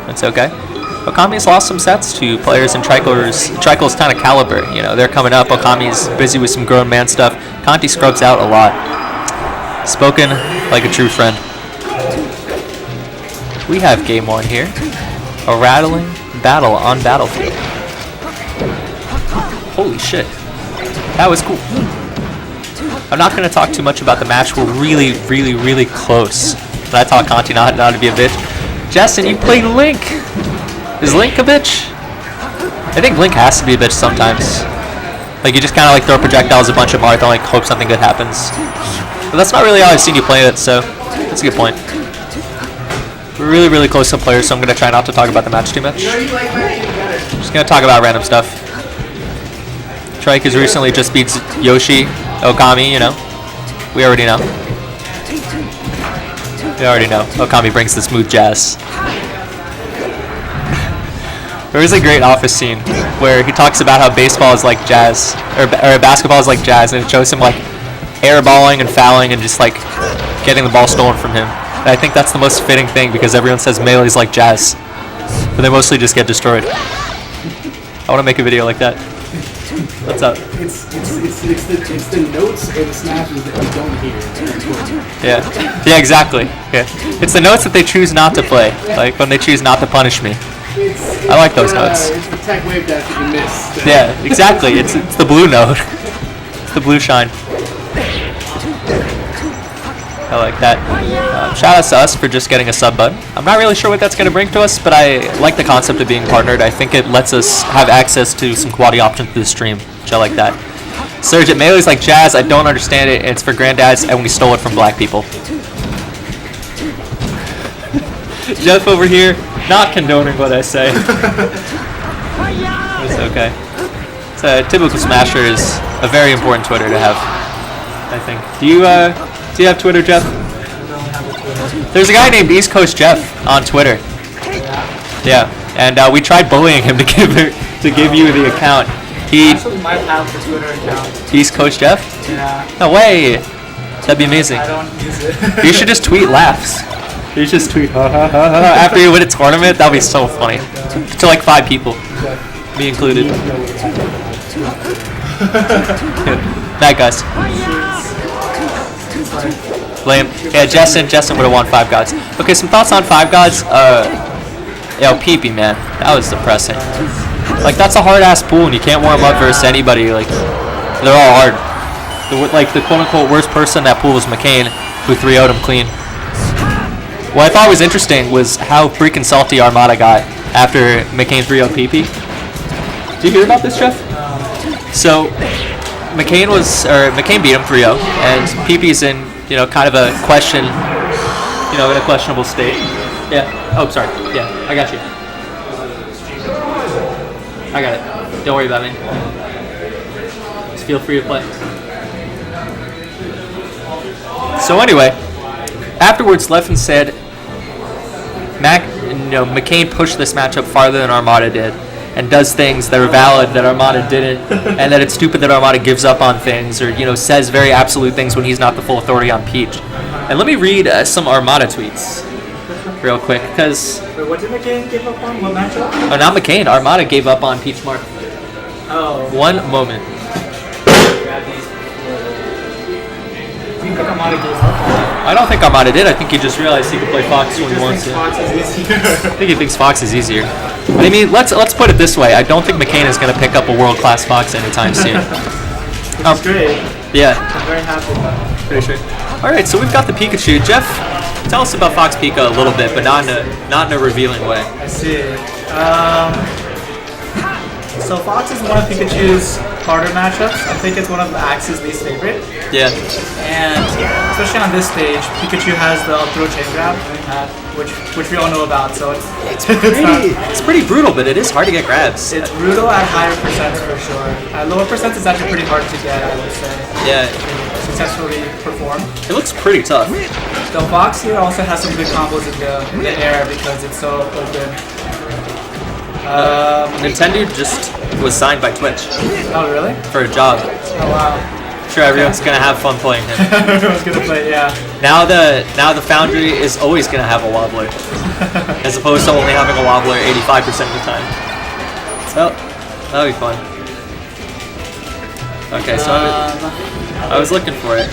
It's okay. Okami's lost some sets to players in Trichael's kind of caliber. You know, they're coming up. Okami's busy with some grown man stuff. Conti scrubs out a lot. Spoken like a true friend. We have game one here. A rattling battle on Battlefield. Holy shit. That was cool. I'm not going to talk too much about the match. We're really, really, really close. But I taught Conti not to be a bitch. Justin, you played Link. Is Link a bitch? I think Link has to be a bitch sometimes. Like, you just kind of like throw projectiles a bunch of Marth and like hope something good happens. But that's not really how I've seen you play it, so that's a good point. We're really, really close to players, so I'm going to try not to talk about the match too much. Just going to talk about random stuff. Trike has recently just beat Yoshi, Okami, you know. We already know. We already know. Okami brings the smooth jazz. There is a great Office scene where he talks about how baseball is like jazz, or basketball is like jazz, and it shows him like airballing and fouling and just like getting the ball stolen from him. And I think that's the most fitting thing because everyone says Melee's like jazz, but they mostly just get destroyed. I want to make a video like that. What's up? It's the notes or the smashes that you don't hear. Yeah, exactly. Yeah, it's the notes that they choose not to play, like when they choose not to punish me. I like those notes. It's the tech wave dash that you missed. Yeah, exactly. It's the blue note. It's the blue shine. I like that. Shout out to us for just getting a sub button. I'm not really sure what that's going to bring to us, but I like the concept of being partnered. I think it lets us have access to some quality options through the stream, which I like that. Surge at Melee's like jazz. I don't understand it. It's for granddads, and we stole it from black people. Jeff over here, not condoning what I say. It's okay. It's a typical Smasher is a very important Twitter to have, I think. Do you have Twitter, Jeff? There's a guy named East Coast Jeff on Twitter. Yeah, and we tried bullying him to give you the account. He actually might have the Twitter account. East Coast Jeff? Yeah. No way. That'd be amazing. I don't use it. You should just tweet laughs. You should just tweet after you win a tournament. That'd be so funny. To like 5 people, me included. Night, guys. Lame. Yeah, Justin would have won 5 gods. Okay, some thoughts on 5 gods. Yo, Pee-Pee, man, that was depressing. Like, that's a hard-ass pool, and you can't warm up versus anybody. Like, they're all hard. The quote-unquote worst person in that pool was McCain, who 3-0'd him clean. What I thought was interesting was how freaking salty Armada got after McCain 3-0'd Pee-Pee. Did you hear about this, Jeff? So, McCain beat him 3-0, and Pee-Pee's in, you know, kind of a question, you know, in a questionable state. Yeah. Oh, sorry. Yeah, I got you. I got it. Don't worry about me. Just feel free to play. So anyway, afterwards, Leffen said, McCain pushed this matchup farther than Armada did, and does things that are valid that Armada didn't, and that it's stupid that Armada gives up on things, or, you know, says very absolute things when he's not the full authority on Peach. And let me read some Armada tweets real quick, because... Wait, what did McCain give up on? What matchup? Oh, not McCain. Armada gave up on Peach Marth. Oh. One moment. Do you think Armada gave up on it? I don't think Armada did. I think he just realized he could play Fox when he wants to. Fox is easier. I think he thinks Fox is easier. But I mean, let's put it this way. I don't think McCain is going to pick up a world-class Fox anytime soon. That's great. Yeah. I'm very happy about it. Pretty sure. All right, so we've got the Pikachu. Jeff, tell us about Fox Pika a little bit, but not in a revealing way. I see. So Fox is one of Pikachu's harder matchups. I think it's one of Axe's least favorite. Yeah. And especially on this stage, Pikachu has the throw chain grab, which we all know about. So it's pretty brutal, but it is hard to get grabs. It's brutal at higher percents for sure. At lower percents, it's actually pretty hard to get, I would say. Yeah. Successfully perform. It looks pretty tough. The Fox here also has some good combos in the air because it's so open. Nintendo just was signed by Twitch. Oh really? For a job. Oh wow. sure everyone's gonna have fun playing him. Everyone's gonna play, yeah. Now the Foundry is always gonna have a wobbler, as opposed to only having a wobbler 85% of the time. So that'll be fun. Okay, so I was looking for it.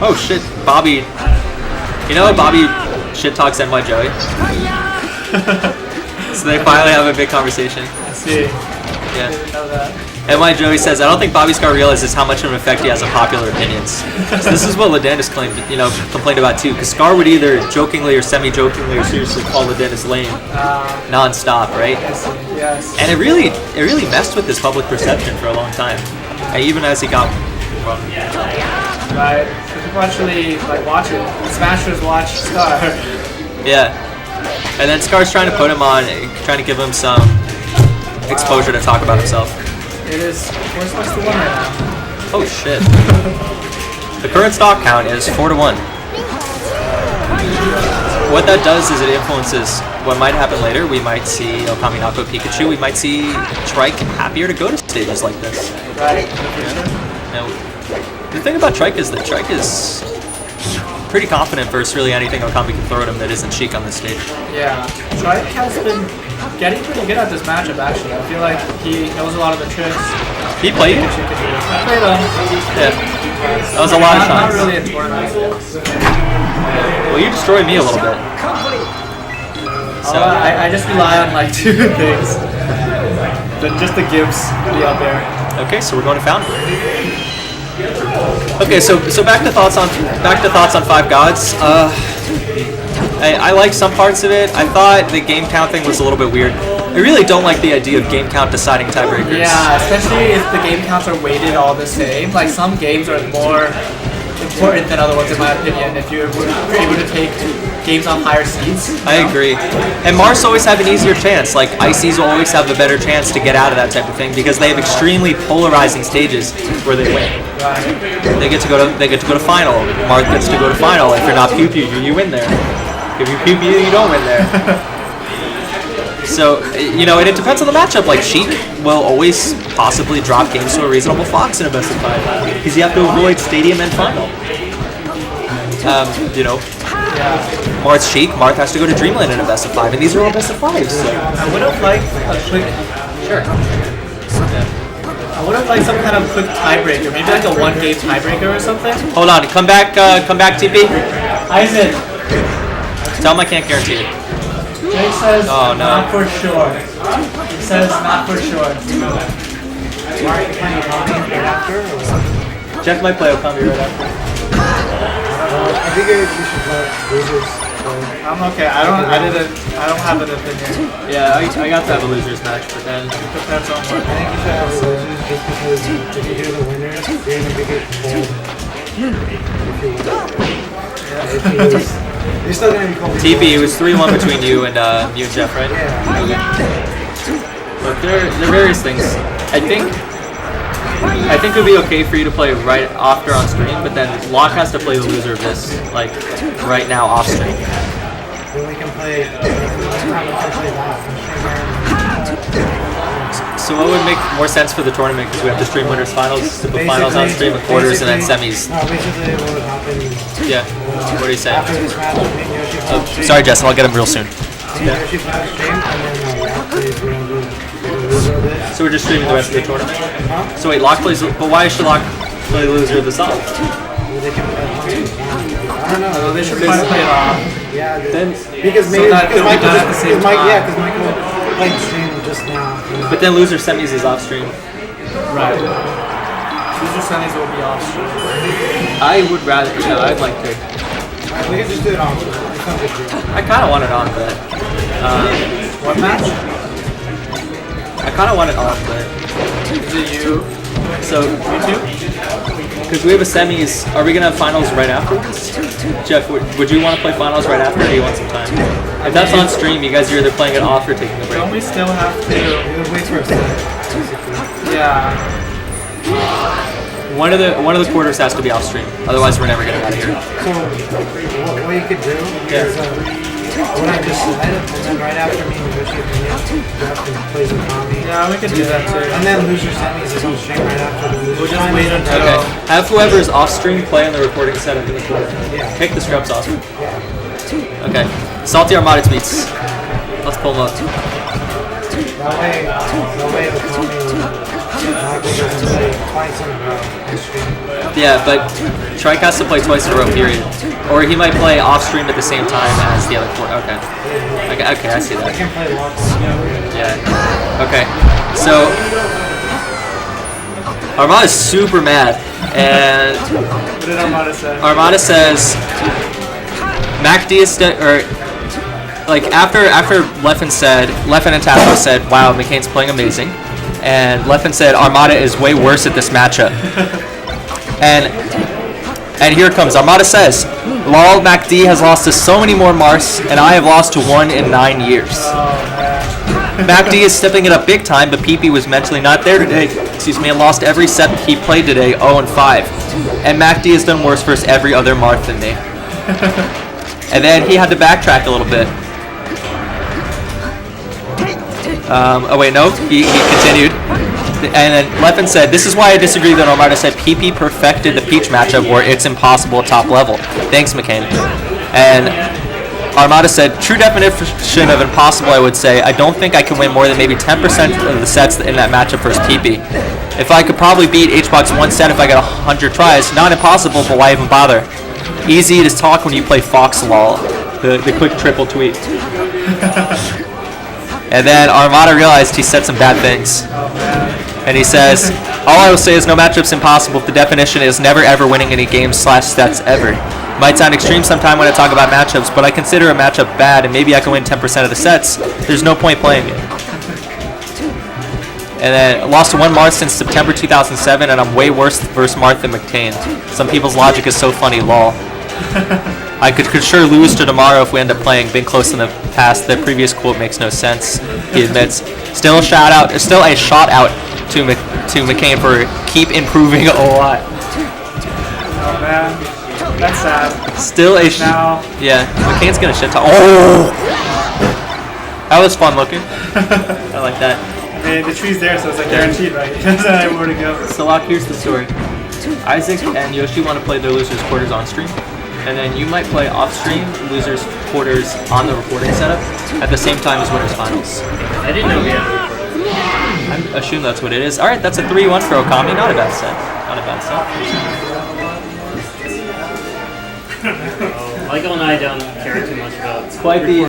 Oh shit, Bobby. You know Bobby shit talks NY Joey? So they finally have a big conversation. I see. Yeah. I didn't know that. NY Joey says, I don't think Bobby Scar realizes how much of an effect he has on popular opinions. So this is what Ladantis complained about too, because Scar would either jokingly or semi-jokingly or seriously call Ladantis lame non-stop, right? Yes. And it really messed with his public perception for a long time. And even as he got Right. So people actually like watch it. Smashers watch Scar. Yeah. And then Scar's trying to put him on, trying to give him some exposure to talk about himself. It is 4-1 right now. Oh shit. The current stock count is 4-1. What that does is it influences what might happen later. We might see OkamiBW Pikachu. We might see Trike happier to go to stages like this. Right. Now, the thing about Trike is that Trike is pretty confident versus really anything Okami can throw at him that isn't Sheik on this stage. Yeah. Trike has been getting pretty good at this matchup actually. I feel like he knows a lot of the tricks. He played? I played him. Yeah. That was a lot of Not times. really in tournaments. Well, you destroyed me a little bit. So I just rely on like two things. Just the Gibbs be out there. okay, so we're going to Foundry. Okay, so back to thoughts on Five Gods. I like some parts of it. I thought the game count thing was a little bit weird. I really don't like the idea of game count deciding tiebreakers. Yeah, especially if the game counts are weighted all the same. Like some games are more important than other ones in my opinion. If you're able to take games on higher seeds. I agree. And Mars always have an easier chance. Like Ices will always have a better chance to get out of that type of thing because they have extremely polarizing stages where they win. Right. They get to go to final. Mars gets to go to final. If you're not Pew Pew, you win there. If you Pew Pew, you don't win there. So, and it depends on the matchup. Like, Sheik will always possibly drop games to a reasonable Fox in a best of 5 because you have to avoid Stadium and Final. Marth Sheik, Marth has to go to Dreamland in a best of 5, and these are all best of 5s. So. I would have liked a quick... Sure. I would have liked some kind of quick tiebreaker. Maybe like a 1-game tiebreaker or something. Hold on, come back, TP. Isaac. Tell him I can't guarantee it. Jake says Oh, no. not for sure. He says not for sure. Jeff might play Okami right after. I think you should let losers play. I'm okay. I don't have an opinion. Yeah, I got to have a losers match, but then Depends on what. I think you should have losers just because if you do the winners, you're going to be getting cold. If you lose, you're still going to be cold. TP, it was 3-1 between you and Jeff, right? Yeah. Look, there are various things. I think it would be okay for you to play right after on stream, but then Locke has to play the loser of this, like, right now off stream. Then we can play, So what would make more sense for the tournament, because we have to stream winners finals, to put finals on stream with quarters and then semis. No, basically what would happen is, Yeah, what are you saying? after this match, me and Yoshi play on stream. Sorry, Justin, I'll get him real soon. Me and Yoshi play on stream, and then Locke plays, we're going to do the loser of it. So we're just streaming the rest of the tournament? Huh? So wait, Locke plays, but why should Locke play the loser of the song? Well, they can play I don't know. So they should try to play it off. Yeah, Then, because maybe that because they'll be Michael done at the same because time. because Michael played stream just now. but then loser semis is off stream. Right. Loser semis will be off stream. I would rather, I'd like to. We can just do it on. It's not a big deal. I kind of want it on, but What match? I kind of want it on, but Is it you? so You too? because we have a semis, are we gonna have finals right afterwards? Jeff, would you want to play finals right after, or do you want some time? If that's on stream, you guys are either playing it off or taking a Don't break. we still have to? We'll wait for a set, basically. Yeah. One of the quarters has to be off stream, otherwise we're never gonna get out of here. So what you could do is what I just said, and then right after me negotiate the draft and plays Okami. Yeah, we could do that too. And then loser semis is on stream right after the loser. We'll just wait until. Okay. Have whoever is off stream play on the recording setup in the corner. Yeah. Pick the scrubs off. Okay. Salty Armada tweets. Let's pull them up. That way Okami doesn't play twice in a row on stream. Yeah, but Trichael has to play twice in a row, period. Or he might play off stream at the same time as the other four. Okay. Okay, I see I that. can play lots. Yeah. Okay. So Armada's super mad, and What did Armada say? Armada says MacD is like after Leffen and Tasco said, "Wow, McCain's playing amazing," and Leffen said Armada is way worse at this matchup. And here it comes. Armada says, "Lol, MacD has lost to so many more Mars, and I have lost to one in 9 years." MacD is stepping it up big time, but PP was mentally not there today. Excuse me, and lost every set he played today, 0-5. And MacD has done worse versus every other Marth than me. And then he had to backtrack a little bit. Oh wait, no, he continued. And then Leffen said, "This is why I disagree that Armada said PP perfected the Peach matchup where it's impossible at top level. Thanks, McCain." And Armada said, "True definition of impossible, I would say. I don't think I can win more than maybe 10% of the sets in that matchup versus PP. If I could probably beat HBox one set if I got 100 tries. Not impossible, but why even bother? Easy to talk when you play Fox lol." The quick triple tweet. And then Armada realized he said some bad things. And he says, "All I will say is no matchup's impossible if the definition is never ever winning any games/sets ever. Might sound extreme sometime when I talk about matchups, but I consider a matchup bad and maybe I can win 10% of the sets. There's no point playing it." And then lost to one Marth since September 2007, and I'm way worse versus Marth than McCain. Some people's logic is so funny, lol. I could sure lose to tomorrow if we end up playing. Been close in the past. The previous quote makes no sense, he admits. Still a shot out to McCain for keep improving a lot. Oh man, that's sad. Still a Now, yeah. McCain's gonna shit talk. Oh, that was fun looking. I like that. I mean, the tree's there, so it's like guaranteed, right? Because I have where to go. So Locke, here's the story. Isaac and Yoshi want to play their losers quarters on stream, and then you might play off stream losers quarters on the recording setup at the same time as winners finals. I didn't know we had a recording. I assume that's what it is. All right, that's a 3-1 for Okami. Not a bad set. Not a bad set. Michael and I don't care too much about Quite the